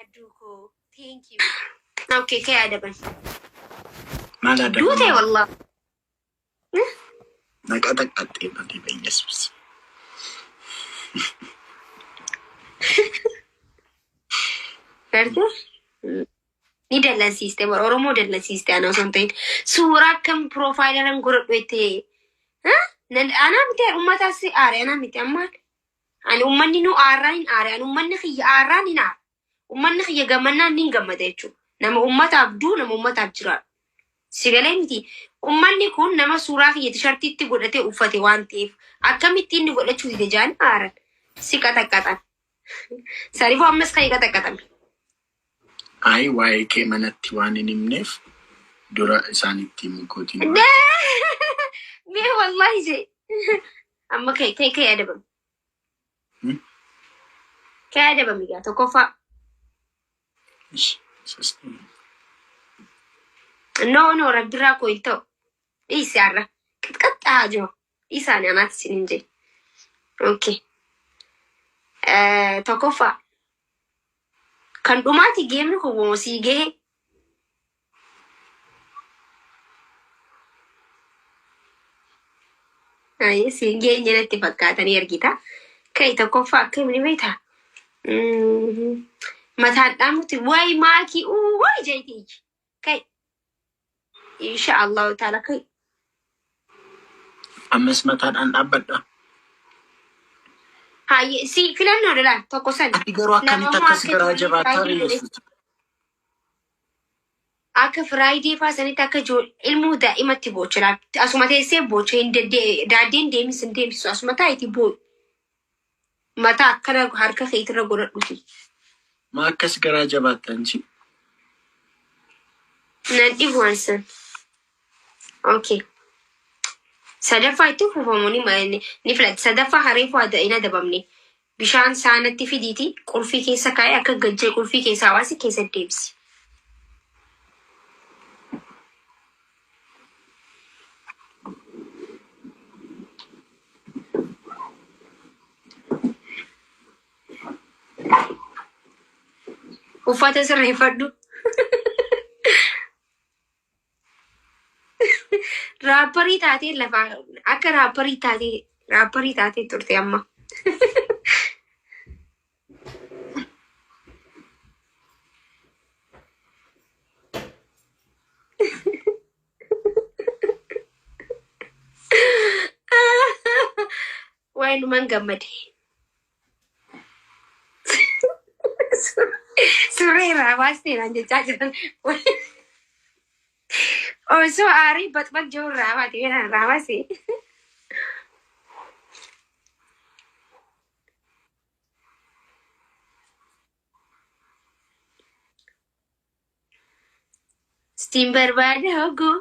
Duko, thank you. Okay, kaya ada ban. Mana ada. Dute wallah. Nakatak-atin nanti Yesus. Berarti ni dalam sistem Oromo dalam sistem anak sontain surat kan profileran gurut bete. Nan anak miti umat asi are anak miti amat. Anu umman ni nu arain are anu umman ni khiya aran ni na. Umman ni khiya gamana ni gamade chu. Nama ummat abdu nama ummat abjira. Sigale miti umman ni kun nama surah khiya t-shirt ti godate ufate wantif. Akkamitti ni godate chu jan aran. Si kata-kata. Sarifu ammas kaya kata-kata. Ay, waa'ee kee manatti waan hin himneef dura isaanitti mukooti. Mee wallahi je. Amma kay adabam. Kay adabam yaa tokkoffaa. No, rabbiraa koyto. Isaarra. Qixqaxxaa jiru. Isaani anaati sinin je. Okay. Tokkoffaa. Kan dhumaati geemni kun woosii gahee. Ay, siin geenye natti fakkaatanii argita. Kai tokkoffaa akkamiin beektaa? Mataan dhaamutti wayi maakii wayi jeetii. Kai. Insha Allah taala kai. Ammas mataadhaan dhaabbadha. Hayi, si filannoo dhala tokko sani. Ati garuu akkamitti akkas garaa jabaattaa reessuuti? Akka Friday faasanitti akka ilmuu daa'imatti boochira. Asuma teessee boocha daaddeen deemisu asuma taa'iti boo. Mataa akkana harka keetirra godhadhuti. Ma akkas garaa jabaattan ji? Nan dhibu ansan. Okay. Sadaffaa itti fufamuuni ni filatti. Sadaffaa hareefu adda dabamne. Bishaan saanatti fidiiti qulfii keessa kaa'ee akka gajjee qulfii keessa hawaasi keessa deebisi. Uffata sirreeffadhu. Raapparii taatee lafa akka raapparii taatee turte amma. Wayinumaan gammade. Suree raabaasteenaan jechaa jiran. Osoo aarii baxbax jiru raabaati jedhan raabasi. Stiin barbaada hogguu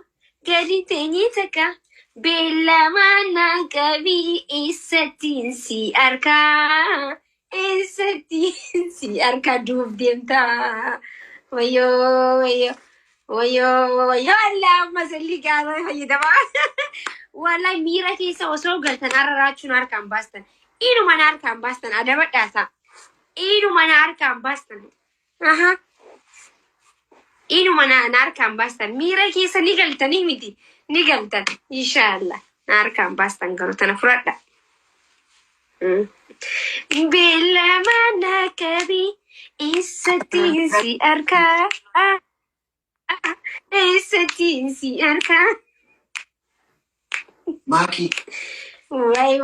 gadi teenyee takka beellamaan naan qabii eessattiin si arkaa. Eessattiin si arkaa duuf deemtaa. Wayyoo Allah amma salli gaara fayyadamaa. Wallahi miira keessa osoo galtan arraachuun harkaan baastan. Inuma na harkaan baastan adabadhaasa. Inuma na harkaan baastan. Inuma na harkaan baastan. Miira keessa ni galtanii miti. Ni galtan. Inshallah. Na harkaan baastan garuu tana fudhadha. Beellamaan naqabii eessattiin si arkaa. Eessattiin si arkaa. Maki. Way.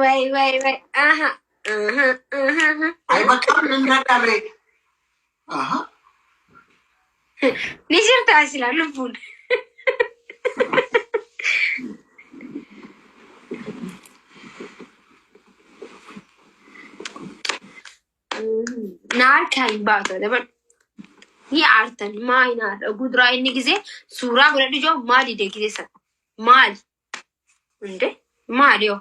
Ay bakka nanda dhabe. Ni jirta asila lubbuun. Na harkaa hin baatu daban. Ni aartan maali naadha guduraa inni gisee suuraa godhadhu joo maali deeggiseessa maali hunde maali yoo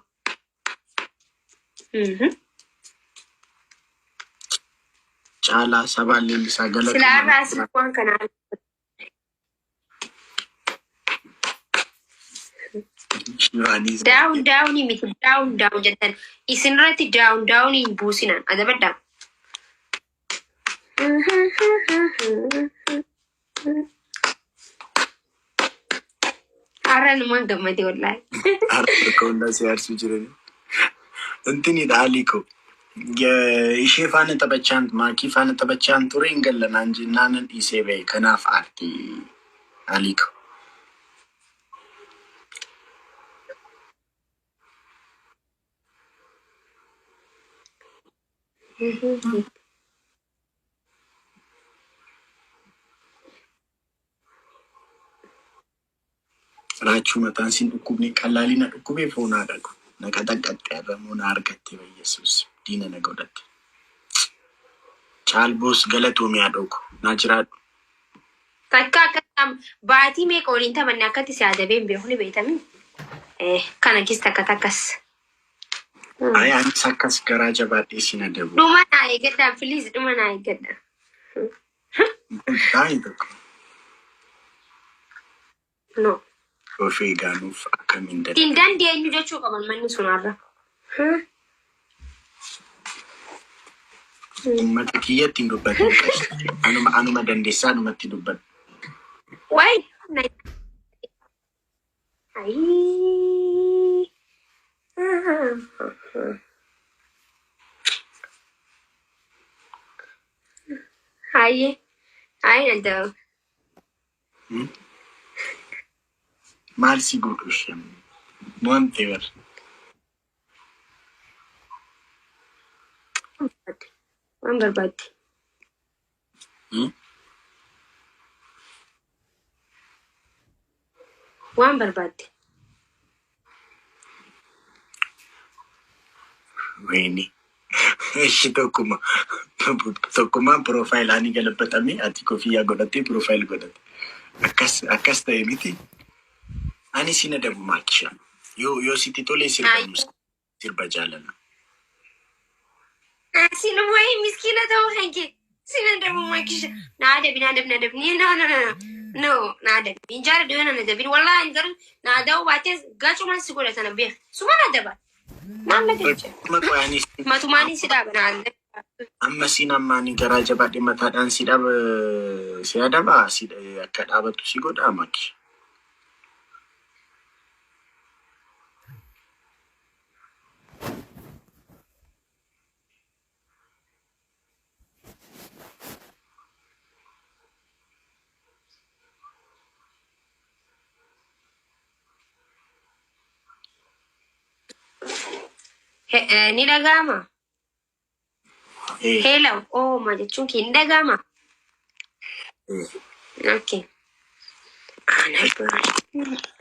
Caalaa sabaan leellisaa galata. silaarraa asii waan kanaa daawun miti daawun jettan isinirratti daawun hin buusinan adabaddaa. Aran man gammade wallahi. Harka hunda si aarsu jiran. Intini dhaaliko. Ishee faana taphachaan maakii faana taphachaan ture hin gallanaan jennaanan dhiisee ba'e kanaaf aarti Aliko. Raachuu mataan siin dhukkubni qallaalina dhukkubee foonaa dhagu. Naqaxaqaxxe arramoo na argatte Yesuus diina na godhatte. Caalboos galatoomii haa dhoogu naa jiraadhu. Takka akkam baatii meeqa waliin taphanne akkatti si adabeen beekuni beektamin. Kana kis takkas. Ay anis akkas garaa jabaadhee siin adabu. Dhuma naa eeggadha please dhuma naa eeggadha. Taa'ii tokko. No. Ofii gaanuuf akkamiin dadhabe. Ittiin dandeenyu jechuu qaban manni sunarra. Uummata kiyyatti hin dubbatu. Anuma dandeessaa anumatti dubbatu. Wayi. Haye nanda'u. Maal si godhu isheen? Wanti bar. Waan barbaadde. Waan barbaadde. Wayni. Ishi tokkuma profilaanii galabatame ati kofiyyaa godhattee profile godhatte. Akkas ta'e miti. Ani sin adabu maakisha. Yoo siti tolee sirba jaalala. Sin wayi miskiina ta'uu hanke. Sin adabu maakisha. Na adabi. No, na adabi. Injara deewana na adabi. Wallahi injara na adabu baatee gachumaan si godhatan beek. Suma na adaba. Maal na jecha? Matumaanii si dhaaba na adabi. Amma siin ammaani garaa jabaadhe mataadhaan si adaba akka dhaabatu si godhaa maakisha. Ni dhaga'ama. Hello. Oh, ma jechuun kee ni dhaga'ama. Okay.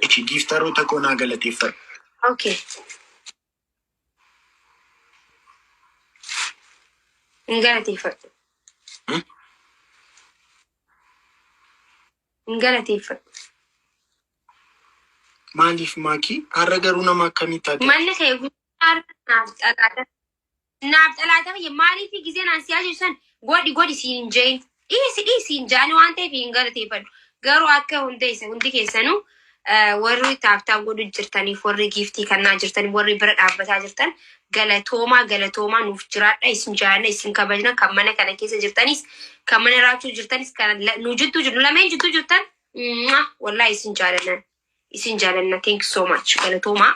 Ichi giiftaroota koo naa galateeffadhu. Okay. Hin galateeffadhu. Maaliif maakii? Har'a garuu nama akkamii taate? Manni kee naaf dhalaata maaliif gisee naan siyaa jirsan godhi siin jeen dhiisiin jaani waan ta'eef hin galateeffadhu. Garuu akka hundi keessanuu warri taaftaa godhu jirtaniif warri giiftii kannaa jirtaniif warri bira dhaabbataa jirtan galatoomaa nuuf jiraadha isin jaalladha isin kabajna kan mana kana keessa jirtanis kan mana raachuu jirtanis kan nu jittuu jirtu lameen jittuu jirtan wallahi isin jaalanna thank you so much galatoomaa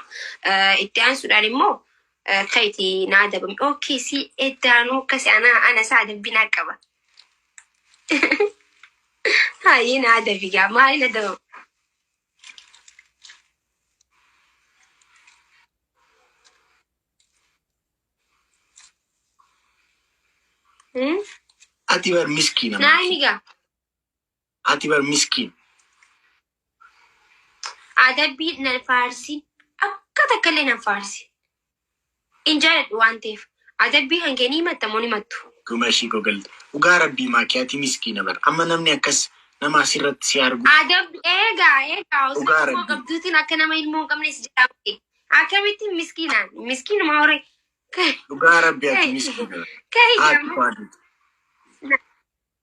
itti aansuudhaan immoo kayti na adabame okay si eddaanuu akkasi ana isaa adabbinaa qaba. Hayi na adabigaa maali na adabama? Ati bar miskiina. Naaniga. Ati bar miskiin. Adabbii nan faarsi akka takkallee nan faarsi. Injaaladhu waan ta'eef adabbii hanganii himattamoo ni himattu. Guma ishii gogalta. Dhugaa rabbii maakii ati miskiina bar. Amma namni akkas nama asirratti si argu. Adabbii eegaa osoo ilmoo qabduutiin akka nama ilmoo hin qabne si jedhamu. Akkamitti miskiinuma horee. Dhugaa rabbii ati miskiina.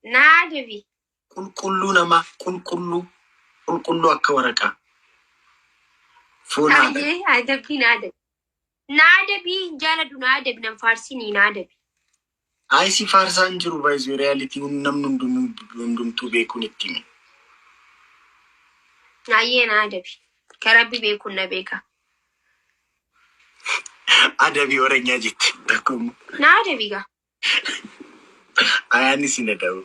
Na adabi. Qulqulluu nama qulqulluu akka waraqaa. Foon adabbii na adabi jaaladhu na adabi nan faarsinii na adabi. Ay si faarsaan jiru baay'ee realitii namni hundumtuu beekuun itti hime. Ayyee na adabi. كربي بيكون نبيكا أدبي ورنيا جت تكم نادبيكا أياني سنداو